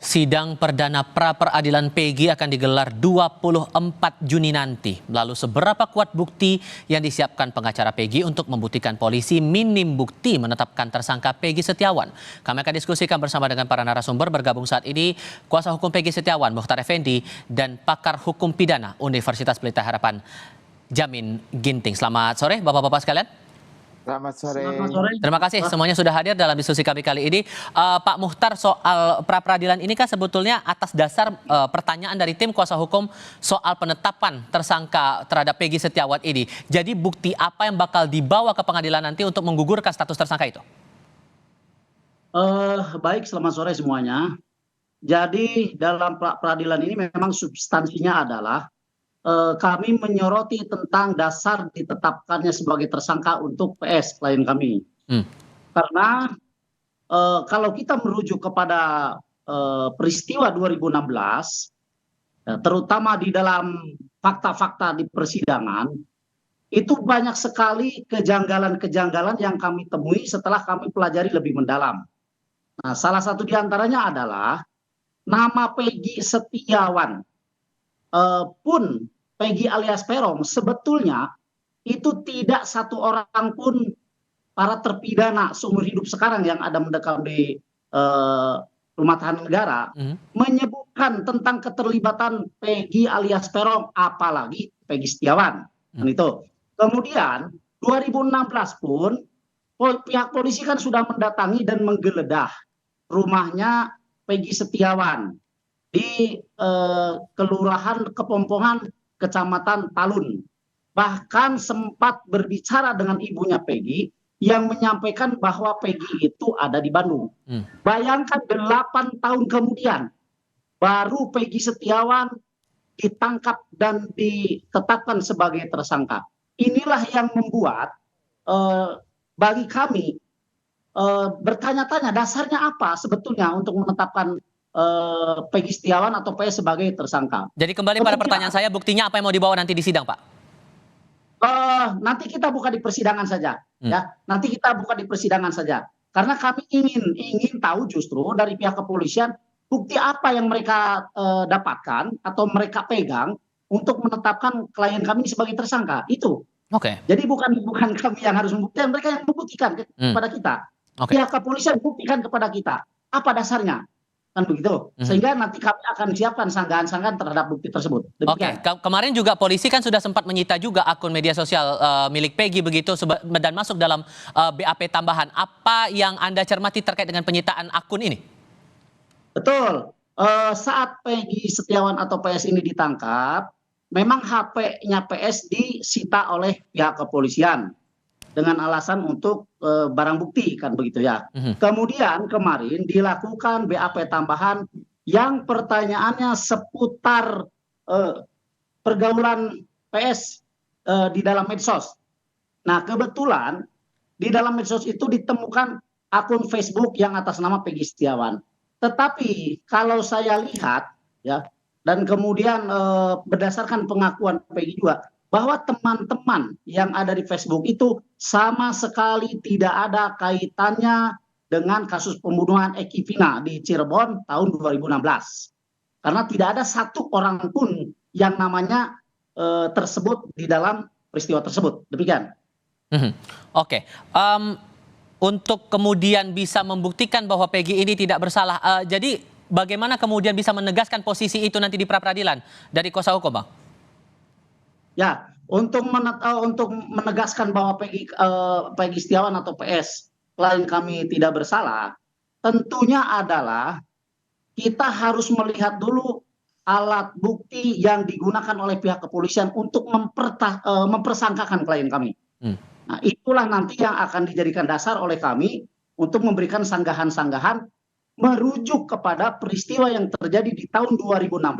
Sidang perdana pra-peradilan Peggy akan digelar 24 Juni nanti. Lalu seberapa kuat bukti yang disiapkan pengacara Peggy untuk membuktikan polisi minim bukti menetapkan tersangka Peggy Setiawan? Kami akan diskusikan bersama dengan para narasumber. Bergabung saat ini kuasa hukum Peggy Setiawan, Mukhtar Effendi, dan pakar hukum pidana Universitas Pelita Harapan, Jamin Ginting. Selamat sore Bapak-Bapak sekalian. Selamat sore. Selamat sore. Terima kasih semuanya sudah hadir dalam diskusi kami kali ini. Pak Mukhtar, soal pra-peradilan ini kan sebetulnya atas dasar pertanyaan dari tim kuasa hukum soal penetapan tersangka terhadap Peggy Setiawan ini. Jadi bukti apa yang bakal dibawa ke pengadilan nanti untuk menggugurkan status tersangka itu? Baik, selamat sore semuanya. Jadi dalam pra-peradilan ini memang substansinya adalah kami menyoroti tentang dasar ditetapkannya sebagai tersangka untuk PS klien kami. Karena kalau kita merujuk kepada peristiwa 2016, terutama di dalam fakta-fakta di persidangan, itu banyak sekali kejanggalan-kejanggalan yang kami temui setelah kami pelajari lebih mendalam. Nah, salah satu diantaranya adalah nama Peggy Setiawan pun Peggy alias Peron sebetulnya itu tidak satu orang pun para terpidana seumur hidup sekarang yang ada mendekam di rumah tahanan negara menyebutkan tentang keterlibatan Peggy alias Peron, apalagi Peggy Setiawan. Dan itu. Kemudian 2016 pun pihak polisi kan sudah mendatangi dan menggeledah rumahnya Peggy Setiawan di Kelurahan Kepompongan, Kecamatan Talun. Bahkan sempat berbicara dengan ibunya Peggy yang menyampaikan bahwa Peggy itu ada di Bandung. Bayangkan 8 tahun kemudian baru Peggy Setiawan ditangkap dan ditetapkan sebagai tersangka. Inilah yang membuat bagi kami bertanya-tanya dasarnya apa sebetulnya untuk menetapkan Peggy Setiawan atau PS sebagai tersangka. Jadi kembali pada pertanyaan saya, buktinya apa yang mau dibawa nanti di sidang, Pak? Nanti kita buka di persidangan saja, ya. Nanti kita buka di persidangan saja. Karena kami ingin tahu justru dari pihak kepolisian bukti apa yang mereka dapatkan atau mereka pegang untuk menetapkan klien kami sebagai tersangka. Itu. Oke. Jadi bukan kami yang harus membuktikan, mereka yang membuktikan kepada kita. Pihak kepolisian buktikan kepada kita apa dasarnya. Kan begitu, sehingga nanti kami akan siapkan sanggahan-sanggahan terhadap bukti tersebut. Oke, kemarin juga polisi kan sudah sempat menyita juga akun media sosial milik Peggy begitu dan masuk dalam BAP tambahan. Apa yang Anda cermati terkait dengan penyitaan akun ini? Betul, saat Peggy Setiawan atau PS ini ditangkap, memang HP-nya PS disita oleh pihak kepolisian dengan alasan untuk barang bukti, kan begitu ya. Kemudian kemarin dilakukan BAP tambahan yang pertanyaannya seputar pergaulan PS di dalam medsos. Nah, kebetulan di dalam medsos itu ditemukan akun Facebook yang atas nama Peggy Setiawan. Tetapi kalau saya lihat ya, dan kemudian berdasarkan pengakuan Peggy juga, bahwa teman-teman yang ada di Facebook itu sama sekali tidak ada kaitannya dengan kasus pembunuhan Eki Vina di Cirebon tahun 2016. Karena tidak ada satu orang pun yang namanya tersebut di dalam peristiwa tersebut. Demikian. Oke. Untuk kemudian bisa membuktikan bahwa Peggy ini tidak bersalah, jadi bagaimana kemudian bisa menegaskan posisi itu nanti di pra-peradilan dari kuasa hukum, Bang? Ya, untuk menegaskan bahwa Peggy Setiawan atau PS klien kami tidak bersalah, tentunya adalah kita harus melihat dulu alat bukti yang digunakan oleh pihak kepolisian untuk mempersangkakan klien kami. Nah, itulah nanti yang akan dijadikan dasar oleh kami untuk memberikan sanggahan-sanggahan merujuk kepada peristiwa yang terjadi di tahun 2016,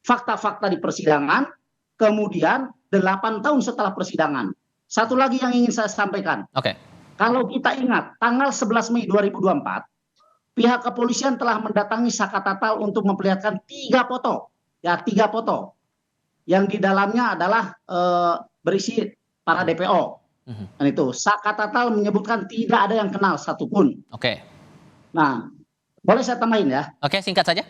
fakta-fakta di persidangan, kemudian 8 tahun setelah persidangan. Satu lagi yang ingin saya sampaikan. Kalau kita ingat, tanggal 11 Mei 2024, pihak kepolisian telah mendatangi Saka Tatal untuk memperlihatkan 3 foto. Ya, 3 foto. Yang di dalamnya adalah berisi para DPO. Dan itu, Saka Tatal menyebutkan tidak ada yang kenal satupun. Nah, Boleh saya tambahin ya? Oke, singkat saja.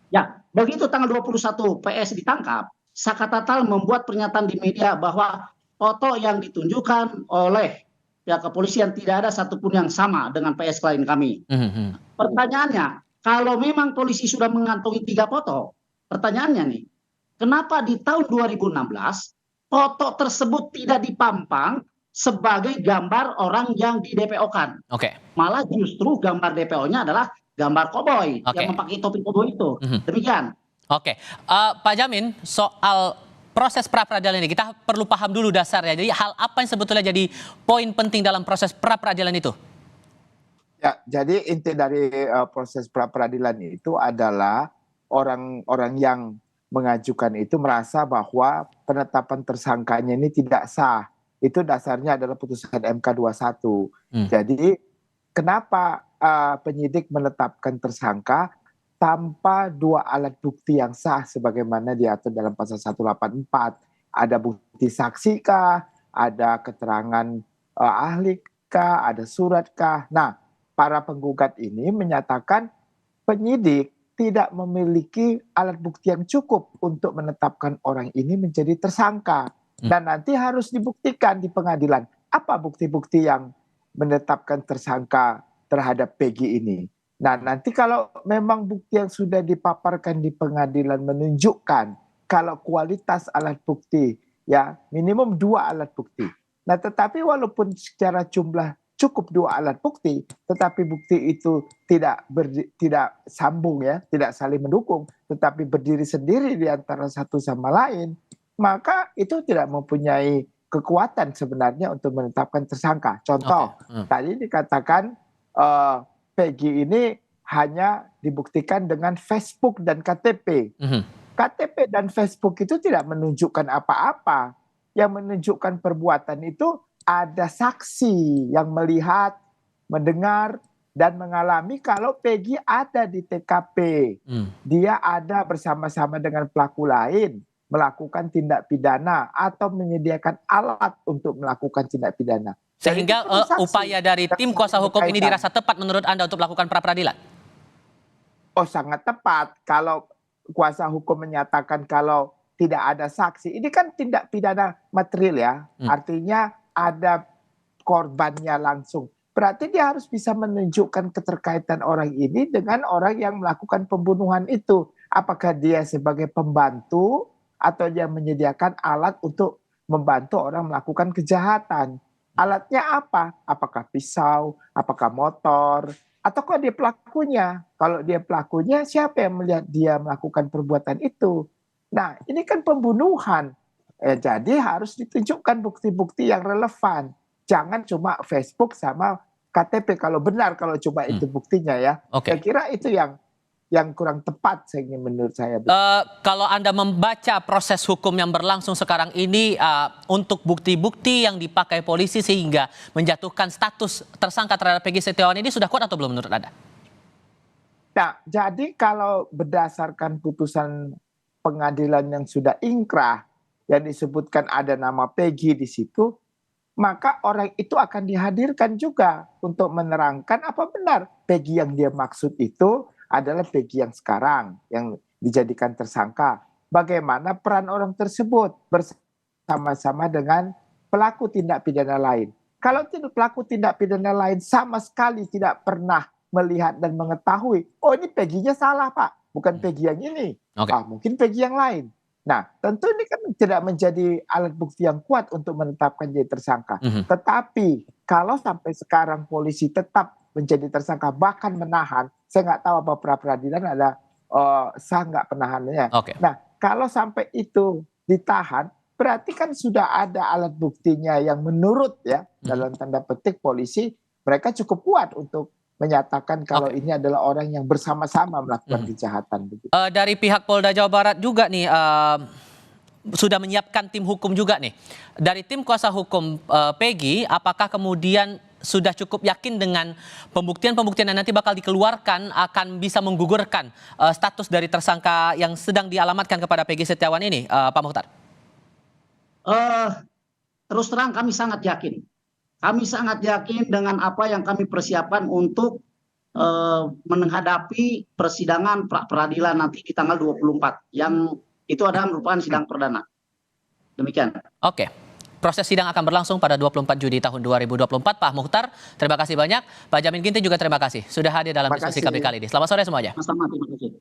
Ya, begitu tanggal 21 PS ditangkap, Sakatatal membuat pernyataan di media bahwa foto yang ditunjukkan oleh pihak kepolisian tidak ada satupun yang sama dengan PS klien kami. Mhm, mhm. Pertanyaannya, kalau memang polisi sudah mengantongi 3 foto, pertanyaannya nih, kenapa di tahun 2016 foto tersebut tidak dipampang sebagai gambar orang yang di DPO-kan? Oke, Malah justru gambar DPO-nya adalah gambar koboi yang oke. memakai topi koboi itu. Mhm. Demikian. Oke, Pak Jamin, soal proses pra peradilan ini kita perlu paham dulu dasarnya. Jadi hal apa yang sebetulnya jadi poin penting dalam proses pra peradilan itu? Ya, jadi inti dari proses pra peradilan itu adalah orang-orang yang mengajukan itu merasa bahwa penetapan tersangkanya ini tidak sah. Itu dasarnya adalah putusan MK 21. Hmm. Jadi kenapa penyidik menetapkan tersangka tanpa 2 alat bukti yang sah sebagaimana diatur dalam pasal 184? Ada bukti saksi kah? Ada keterangan ahli kah? Ada surat kah? Nah, para penggugat ini menyatakan penyidik tidak memiliki alat bukti yang cukup untuk menetapkan orang ini menjadi tersangka. Dan nanti harus dibuktikan di pengadilan. Apa bukti-bukti yang menetapkan tersangka terhadap Peggy ini? Nah, nanti kalau memang bukti yang sudah dipaparkan di pengadilan menunjukkan kalau kualitas alat bukti, ya minimum 2 alat bukti. Nah, tetapi walaupun secara jumlah cukup 2 alat bukti, tetapi bukti itu tidak sambung ya, tidak saling mendukung, tetapi berdiri sendiri di antara satu sama lain, maka itu tidak mempunyai kekuatan sebenarnya untuk menetapkan tersangka. Contoh, tadi dikatakan Peggy ini hanya dibuktikan dengan Facebook dan KTP. KTP dan Facebook itu tidak menunjukkan apa-apa. Yang menunjukkan perbuatan itu ada saksi yang melihat, mendengar, dan mengalami kalau Peggy ada di TKP. Dia ada bersama-sama dengan pelaku lain melakukan tindak pidana atau menyediakan alat untuk melakukan tindak pidana. Sehingga upaya dari tim kuasa hukum ini dirasa tepat menurut Anda untuk melakukan pra peradilan? Oh, sangat tepat. Kalau kuasa hukum menyatakan kalau tidak ada saksi, ini kan tindak pidana material ya. Artinya ada korbannya langsung. Berarti dia harus bisa menunjukkan keterkaitan orang ini dengan orang yang melakukan pembunuhan itu. Apakah dia sebagai pembantu atau dia menyediakan alat untuk membantu orang melakukan kejahatan. Alatnya apa? Apakah pisau, apakah motor, ataukah dia pelakunya? Kalau dia pelakunya, siapa yang melihat dia melakukan perbuatan itu? Nah, ini kan pembunuhan. Jadi harus ditunjukkan bukti-bukti yang relevan. Jangan cuma Facebook sama KTP kalau benar kalau coba itu buktinya ya. Saya kira itu yang kurang tepat menurut saya. Kalau Anda membaca proses hukum yang berlangsung sekarang ini untuk bukti-bukti yang dipakai polisi sehingga menjatuhkan status tersangka terhadap Peggy Setiawan ini sudah kuat atau belum menurut Anda? Nah, jadi kalau berdasarkan putusan pengadilan yang sudah ingkrah yang disebutkan ada nama Peggy di situ, maka orang itu akan dihadirkan juga untuk menerangkan apa benar Peggy yang dia maksud itu adalah Peggy yang sekarang yang dijadikan tersangka. Bagaimana peran orang tersebut bersama-sama dengan pelaku tindak pidana lain. Kalau pelaku tindak pidana lain sama sekali tidak pernah melihat dan mengetahui, oh ini Peggy-nya salah Pak, bukan Peggy yang ini. Mungkin Peggy yang lain. Nah, tentu ini kan tidak menjadi alat bukti yang kuat untuk menetapkan jadi tersangka. Tetapi kalau sampai sekarang polisi tetap menjadi tersangka bahkan menahan, saya nggak tahu apa pra peradilan ada sah nggak penahanannya. Nah, kalau sampai itu ditahan, berarti kan sudah ada alat buktinya yang menurut ya dalam tanda petik polisi mereka cukup kuat untuk menyatakan kalau ini adalah orang yang bersama-sama melakukan kejahatan. Dari pihak Polda Jawa Barat juga nih sudah menyiapkan tim hukum juga nih. Dari tim kuasa hukum Peggy, apakah kemudian sudah cukup yakin dengan pembuktian-pembuktian yang nanti bakal dikeluarkan akan bisa menggugurkan status dari tersangka yang sedang dialamatkan kepada Peggy Setiawan ini, Pak Mukhtar? Terus terang kami sangat yakin. Kami sangat yakin dengan apa yang kami persiapkan untuk menghadapi persidangan pra peradilan nanti di tanggal 24 yang itu adalah merupakan sidang perdana. Demikian. Oke. Proses sidang akan berlangsung pada 24 Juni tahun 2024. Pak Mukhtar, terima kasih banyak. Pak Jamin Ginting juga terima kasih sudah hadir dalam Terima diskusi kasih. kami kali ini. Selamat sore semuanya. Sama-sama, terima kasih.